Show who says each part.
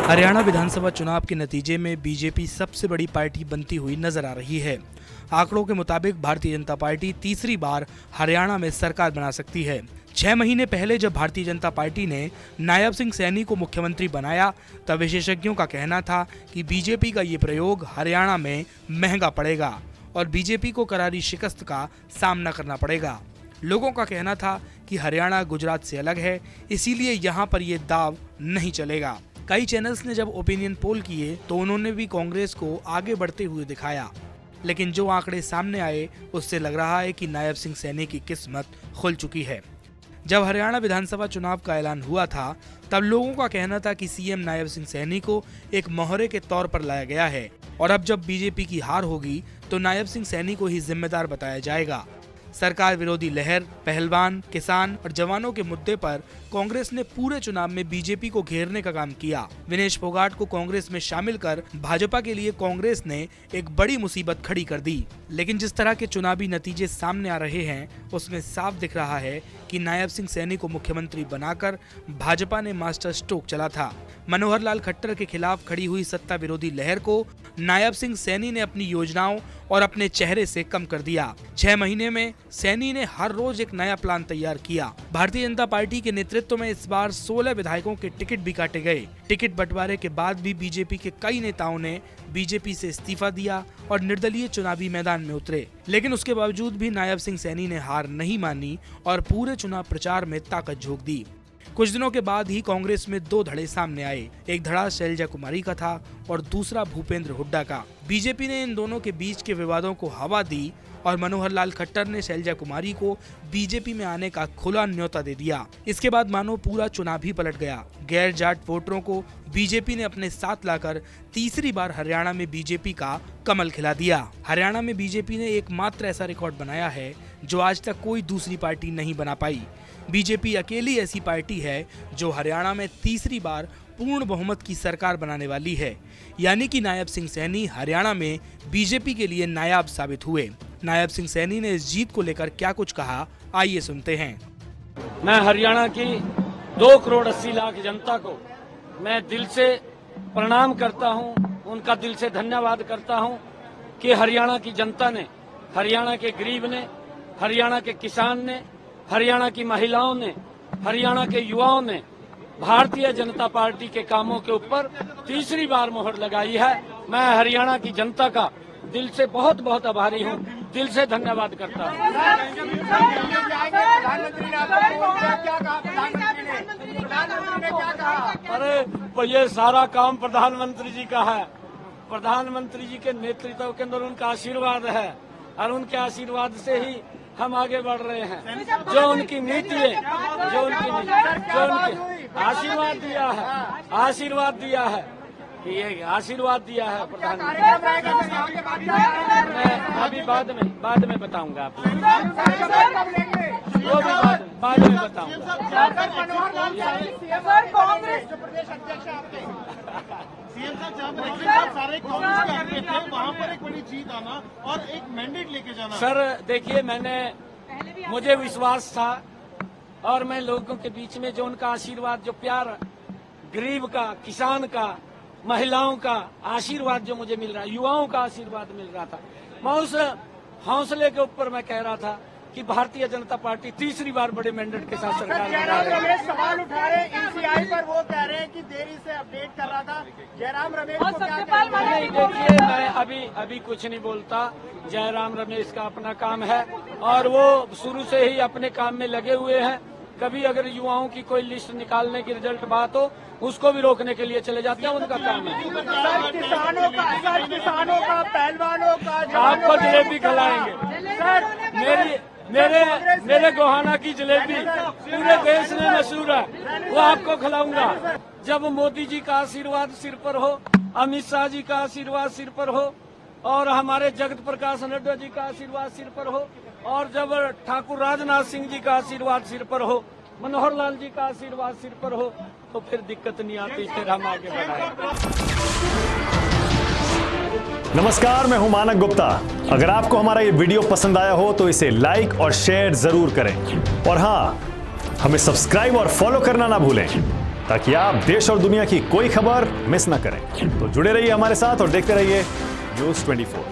Speaker 1: हरियाणा विधानसभा चुनाव के नतीजे में बीजेपी सबसे बड़ी पार्टी बनती हुई नजर आ रही है। आंकड़ों के मुताबिक भारतीय जनता पार्टी तीसरी बार हरियाणा में सरकार बना सकती है। 6 महीने पहले जब भारतीय जनता पार्टी ने नायब सिंह सैनी को मुख्यमंत्री बनाया, तब विशेषज्ञों का कहना था कि बीजेपी का ये प्रयोग हरियाणा में महंगा पड़ेगा और बीजेपी को करारी शिकस्त का सामना करना पड़ेगा। लोगों का कहना था कि हरियाणा गुजरात से अलग है, इसीलिए यहाँ पर ये दाव नहीं चलेगा। कई चैनल्स ने जब ओपिनियन पोल किए तो उन्होंने भी कांग्रेस को आगे बढ़ते हुए दिखाया, लेकिन जो आंकड़े सामने आए उससे लग रहा है कि नायब सिंह सैनी की किस्मत खुल चुकी है। जब हरियाणा विधानसभा चुनाव का ऐलान हुआ था, तब लोगों का कहना था कि सीएम नायब सिंह सैनी को एक मोहरे के तौर पर लाया गया है और अब जब बीजेपी की हार होगी तो नायब सिंह सैनी को ही जिम्मेदार बताया जाएगा। सरकार विरोधी लहर, पहलवान, किसान और जवानों के मुद्दे पर कांग्रेस ने पूरे चुनाव में बीजेपी को घेरने का काम किया। विनेश फोगाट को कांग्रेस में शामिल कर भाजपा के लिए कांग्रेस ने एक बड़ी मुसीबत खड़ी कर दी। लेकिन जिस तरह के चुनावी नतीजे सामने आ रहे हैं, उसमें साफ दिख रहा है कि नायब सिंह सैनी को मुख्यमंत्री बनाकर भाजपा ने मास्टर स्ट्रोक चला था। मनोहर लाल खट्टर के खिलाफ खड़ी हुई सत्ता विरोधी लहर को नायब सिंह सैनी ने अपनी योजनाओं और अपने चेहरे से कम कर दिया। 6 महीने में सैनी ने हर रोज एक नया प्लान तैयार किया। भारतीय जनता पार्टी के नेतृत्व में इस बार 16 विधायकों के टिकट भी काटे गए। टिकट बंटवारे के बाद भी बीजेपी के कई नेताओं ने बीजेपी से इस्तीफा दिया और निर्दलीय चुनावी मैदान में उतरे। लेकिन उसके बावजूद भी नायब सिंह सैनी ने हार नहीं मानी और पूरे चुनाव प्रचार में ताकत झोंक दी। कुछ दिनों के बाद ही कांग्रेस में 2 धड़े सामने आए। एक धड़ा शैलजा कुमारी का था और दूसरा भूपेंद्र हुड्डा का। बीजेपी ने इन दोनों के बीच के विवादों को हवा दी और मनोहर लाल खट्टर ने शैलजा कुमारी को बीजेपी में आने का खुला न्योता दे दिया। इसके बाद मानो पूरा चुनाव ही पलट गया। गैर जाट वोटरों को बीजेपी ने अपने साथ लाकर तीसरी बार हरियाणा में बीजेपी का कमल खिला दिया। हरियाणा में बीजेपी ने एकमात्र ऐसा रिकॉर्ड बनाया है जो आज तक कोई दूसरी पार्टी नहीं बना पाई। बीजेपी अकेली ऐसी पार्टी है जो हरियाणा में तीसरी बार पूर्ण बहुमत की सरकार बनाने वाली है, यानी कि नायब सिंह सैनी हरियाणा में बीजेपी के लिए नायाब साबित हुए। नायब सिंह सैनी ने इस जीत को लेकर क्या कुछ कहा, आइए सुनते हैं।
Speaker 2: मैं हरियाणा की 2 करोड़ 80 लाख जनता को मैं दिल से प्रणाम करता हूं, उनका दिल से धन्यवाद करता हूं कि हरियाणा की जनता ने, हरियाणा के गरीब ने, हरियाणा के किसान ने, हरियाणा की महिलाओं ने, हरियाणा के युवाओं ने भारतीय जनता पार्टी के कामों के ऊपर तीसरी बार मोहर लगाई है। मैं हरियाणा की जनता का दिल से बहुत बहुत आभारी हूं, दिल से धन्यवाद करता हूं। अरे ये सारा काम प्रधानमंत्री जी का है। प्रधानमंत्री जी के नेतृत्व के अंदर उनका आशीर्वाद है और उनके आशीर्वाद से ही हम आगे बढ़ रहे हैं। जो उनकी नीति है, जो उनकी आशीर्वाद दिया है कि ये आशीर्वाद दिया है प्रधानमंत्री। मैं अभी बाद में बताऊंगा आपको, वो भी बाद में बताऊंगा।
Speaker 3: सीएम साहब जहाँ पर सारे कांग्रेस के आदमी थे, वहाँ पर एक बड़ी जीत आना और एक मैंडेट लेके जाना।
Speaker 2: सर देखिए, मुझे विश्वास था और मैं लोगों के बीच में जो उनका आशीर्वाद, जो प्यार, गरीब का, किसान का, महिलाओं का आशीर्वाद जो मुझे मिल रहा है, युवाओं का आशीर्वाद मिल रहा था, मैं उस हौसले के ऊपर मैं कह रहा था कि भारतीय जनता पार्टी तीसरी बार बड़े मैंडेट के साथ सरकार बना रही है।
Speaker 3: सवाल उठा रहे ईसीआई पर, वो कह रहे हैं कि देरी से अपडेट कर रहा था। जयराम रमेश को क्या
Speaker 2: नहीं, देखिए मैं अभी कुछ नहीं बोलता। जयराम रमेश का अपना काम है और वो शुरू से ही अपने काम में लगे हुए हैं। कभी अगर युवाओं की कोई लिस्ट निकालने की रिजल्ट बात हो, उसको भी रोकने के लिए चले जाते हैं, उनका काम है।
Speaker 3: किसानों का, पहलवानों का
Speaker 2: आपको जलेबी खिलाएंगे सर। मेरे गोहाना की जलेबी पूरे देश में मशहूर है, वो आपको खिलाऊंगा। जब मोदी जी का आशीर्वाद सिर पर हो, अमित शाह जी का आशीर्वाद सिर पर हो और हमारे जगत प्रकाश नड्डा जी का आशीर्वाद सिर पर हो और जब ठाकुर राजनाथ सिंह जी का आशीर्वाद सिर पर हो, मनोहर लाल जी का आशीर्वाद सिर पर हो, तो फिर दिक्कत नहीं आती, फिर हम आगे बढ़ाएंगे।
Speaker 4: नमस्कार, मैं हूं मानक गुप्ता। अगर आपको हमारा ये वीडियो पसंद आया हो तो इसे लाइक और शेयर जरूर करें और हां, हमें सब्सक्राइब और फॉलो करना ना भूलें। ताकि आप देश और दुनिया की कोई खबर मिस ना करें। तो जुड़े रहिए हमारे साथ और देखते रहिए न्यूज़ 24।